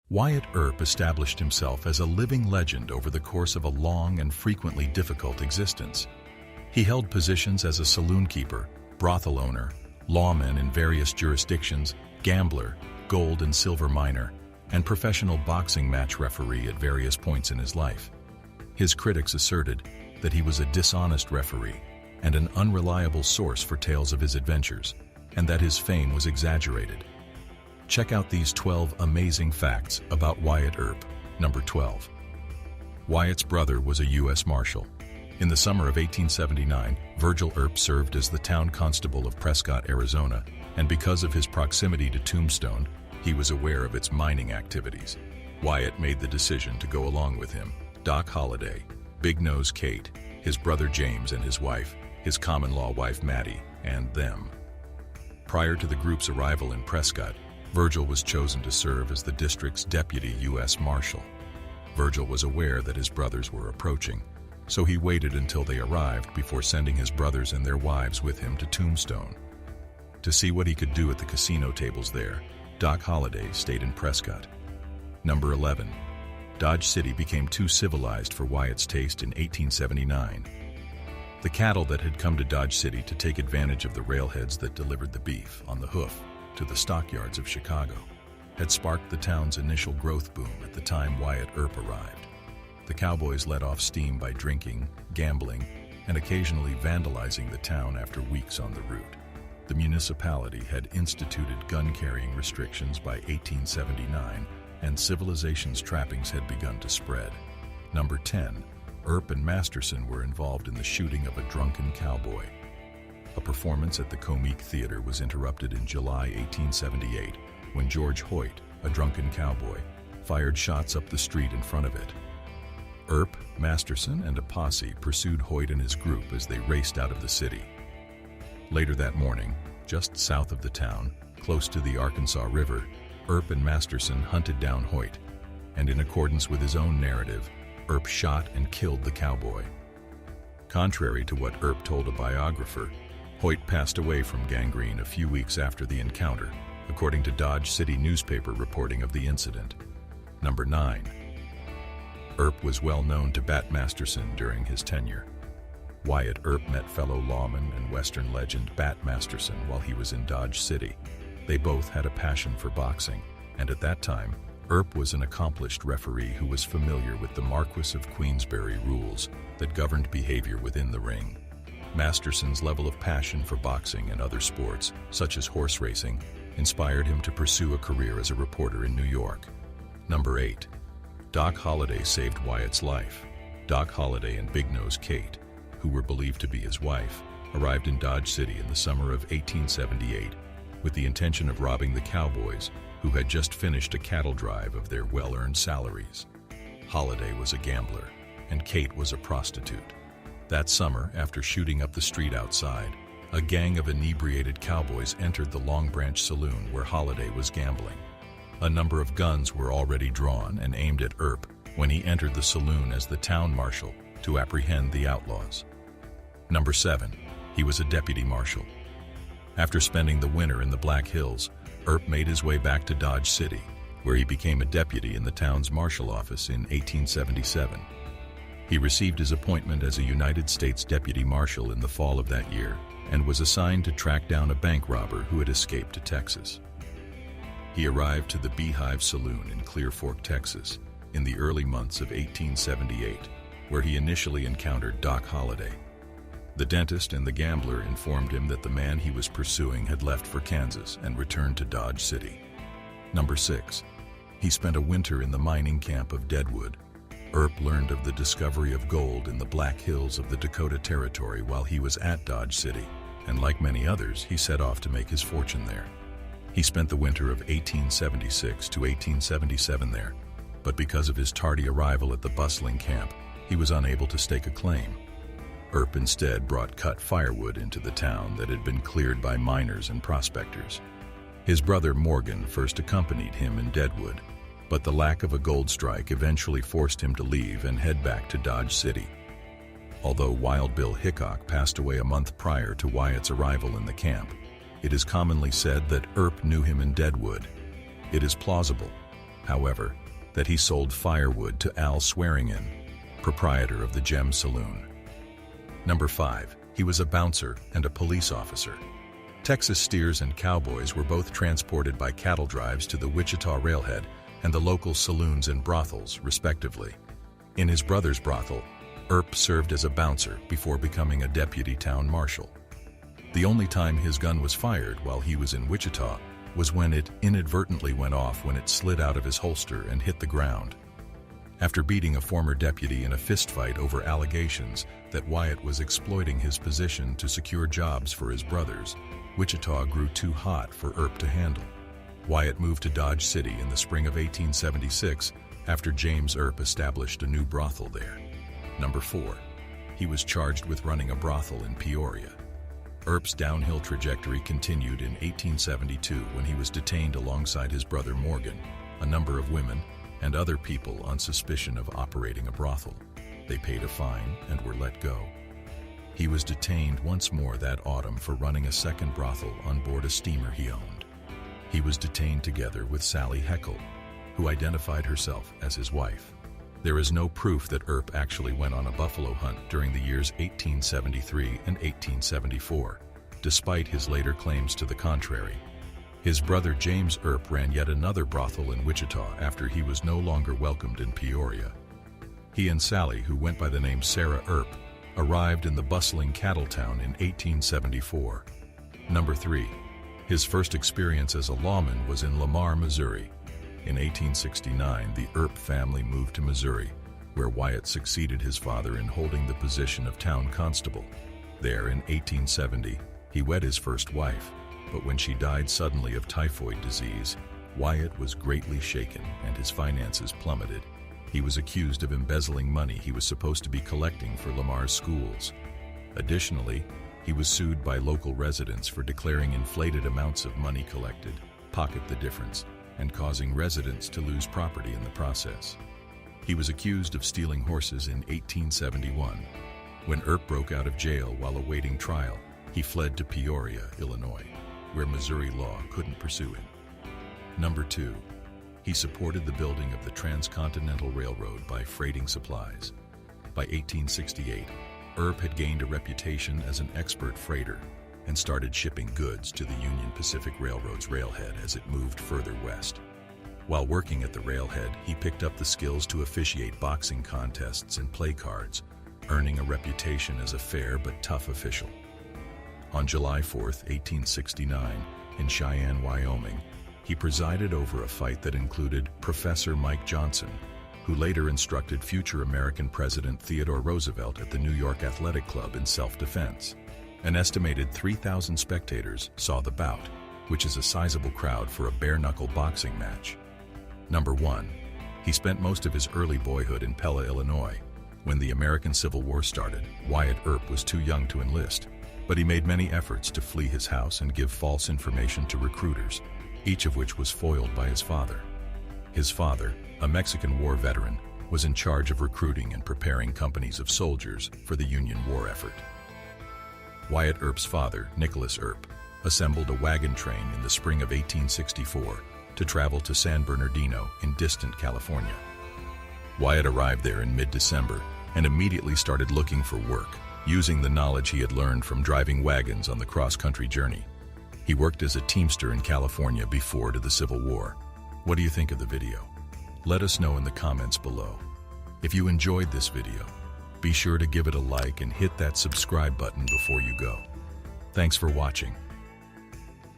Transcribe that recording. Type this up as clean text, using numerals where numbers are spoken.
Wyatt Earp established himself as a living legend over the course of a long and frequently difficult existence. He held positions as a saloon keeper, brothel owner, lawman in various jurisdictions, gambler, gold and silver miner, and professional boxing match referee at various points in his life. His critics asserted that he was a dishonest referee and an unreliable source for tales of his adventures, and that his fame was exaggerated. Check out these 12 amazing facts about Wyatt Earp. Number 12. Wyatt's brother was a US Marshal. In the summer of 1879, Virgil Earp served as the town constable of Prescott, Arizona, and because of his proximity to Tombstone, he was aware of its mining activities. Wyatt made the decision to go along with him. Doc Holliday, Big Nose Kate, his brother James and his wife, his common-law wife Maddie, and them. Prior to the group's arrival in Prescott, Virgil was chosen to serve as the district's deputy US Marshal. Virgil was aware that his brothers were approaching, so he waited until they arrived before sending his brothers and their wives with him to Tombstone. To see what he could do at the casino tables there, Doc Holliday stayed in Prescott. Number 11. Dodge City became too civilized for Wyatt's taste in 1879. The cattle that had come to Dodge City to take advantage of the railheads that delivered the beef on the hoof to the stockyards of Chicago had sparked the town's initial growth boom at the time Wyatt Earp arrived. The cowboys let off steam by drinking, gambling, and occasionally vandalizing the town after weeks on the route. The municipality had instituted gun-carrying restrictions by 1879, and civilization's trappings had begun to spread. Number 10. Earp and Masterson were involved in the shooting of a drunken cowboy. A performance at the Comique Theater was interrupted in July 1878 when George Hoyt, a drunken cowboy, fired shots up the street in front of it. Earp, Masterson, and a posse pursued Hoyt and his group as they raced out of the city. Later that morning, just south of the town, close to the Arkansas River, Earp and Masterson hunted down Hoyt, and in accordance with his own narrative, Earp shot and killed the cowboy. Contrary to what Earp told a biographer, Hoyt passed away from gangrene a few weeks after the encounter, according to Dodge City newspaper reporting of the incident. Number 9. Earp was well known to Bat Masterson during his tenure. Wyatt Earp met fellow lawman and Western legend Bat Masterson while he was in Dodge City. They both had a passion for boxing, and at that time, Earp was an accomplished referee who was familiar with the Marquis of Queensberry rules that governed behavior within the ring. Masterson's level of passion for boxing and other sports, such as horse racing, inspired him to pursue a career as a reporter in New York. Number 8. Doc Holliday saved Wyatt's life. Doc Holliday and Big Nose Kate, who were believed to be his wife, arrived in Dodge City in the summer of 1878 with the intention of robbing the cowboys who had just finished a cattle drive of their well-earned salaries. Holliday was a gambler, and Kate was a prostitute. That summer, after shooting up the street outside, a gang of inebriated cowboys entered the Long Branch Saloon where Holliday was gambling. A number of guns were already drawn and aimed at Earp when he entered the saloon as the town marshal to apprehend the outlaws. Number 7. He was a deputy marshal. After spending the winter in the Black Hills, Earp made his way back to Dodge City, where he became a deputy in the town's marshal office in 1877. He received his appointment as a United States Deputy Marshal in the fall of that year and was assigned to track down a bank robber who had escaped to Texas. He arrived to the Beehive Saloon in Clear Fork, Texas, in the early months of 1878, where he initially encountered Doc Holliday. The dentist and the gambler informed him that the man he was pursuing had left for Kansas and returned to Dodge City. Number 6. He spent a winter in the mining camp of Deadwood. Earp learned of the discovery of gold in the Black Hills of the Dakota Territory while he was at Dodge City, and like many others, he set off to make his fortune there. He spent the winter of 1876 to 1877 there, but because of his tardy arrival at the bustling camp, he was unable to stake a claim. Earp instead brought cut firewood into the town that had been cleared by miners and prospectors. His brother Morgan first accompanied him in Deadwood, but the lack of a gold strike eventually forced him to leave and head back to Dodge City. Although Wild Bill Hickok passed away a month prior to Wyatt's arrival in the camp, it is commonly said that Earp knew him in Deadwood. It is plausible however, that he sold firewood to Al Swearingen, proprietor of the Gem Saloon. Number 5. He was a bouncer and a police officer. Texas steers and cowboys were both transported by cattle drives to the Wichita railhead and the local saloons and brothels, respectively. In his brother's brothel, Earp served as a bouncer before becoming a deputy town marshal. The only time his gun was fired while he was in Wichita was when it inadvertently went off when it slid out of his holster and hit the ground. After beating a former deputy in a fistfight over allegations that Wyatt was exploiting his position to secure jobs for his brothers, Wichita grew too hot for Earp to handle. Wyatt moved to Dodge City in the spring of 1876 after James Earp established a new brothel there. Number 4. He was charged with running a brothel in Peoria. Earp's downhill trajectory continued in 1872 when he was detained alongside his brother Morgan, a number of women, and other people on suspicion of operating a brothel. They paid a fine and were let go. He was detained once more that autumn for running a second brothel on board a steamer he owned. He was detained together with Sally Heckle, who identified herself as his wife. There is no proof that Earp actually went on a buffalo hunt during the years 1873 and 1874, despite his later claims to the contrary. His brother James Earp ran yet another brothel in Wichita after he was no longer welcomed in Peoria. He and Sally, who went by the name Sarah Earp, arrived in the bustling cattle town in 1874. Number 3. His first experience as a lawman was in Lamar, Missouri. In 1869, the Earp family moved to Missouri, where Wyatt succeeded his father in holding the position of town constable. There, in 1870, he wed his first wife, but when she died suddenly of typhoid disease, Wyatt was greatly shaken and his finances plummeted. He was accused of embezzling money he was supposed to be collecting for Lamar's schools. Additionally, he was sued by local residents for declaring inflated amounts of money collected, pocket the difference, and causing residents to lose property in the process. He was accused of stealing horses in 1871. When Earp broke out of jail while awaiting trial, he fled to Peoria, Illinois, where Missouri law couldn't pursue him. Number 2. He supported the building of the Transcontinental Railroad by freighting supplies. By 1868, Earp had gained a reputation as an expert freighter and started shipping goods to the Union Pacific Railroad's railhead as it moved further west. While working at the railhead, he picked up the skills to officiate boxing contests and play cards, earning a reputation as a fair but tough official. On July 4, 1869, in Cheyenne, Wyoming, he presided over a fight that included Professor Mike Johnson, who later instructed future American President Theodore Roosevelt at the New York Athletic Club in self-defense. An estimated 3,000 spectators saw the bout, which is a sizable crowd for a bare-knuckle boxing match. Number 1. He spent most of his early boyhood in Pella, Illinois. When the American Civil War started, Wyatt Earp was too young to enlist, but he made many efforts to flee his house and give false information to recruiters, each of which was foiled by his father. His father, a Mexican War veteran, was in charge of recruiting and preparing companies of soldiers for the Union war effort. Wyatt Earp's father, Nicholas Earp, assembled a wagon train in the spring of 1864 to travel to San Bernardino in distant California. Wyatt arrived there in mid-December and immediately started looking for work, using the knowledge he had learned from driving wagons on the cross-country journey. He worked as a teamster in California before the Civil War. What do you think of the video? Let us know in the comments below. If you enjoyed this video, be sure to give it a like and hit that subscribe button before you go. Thanks for watching.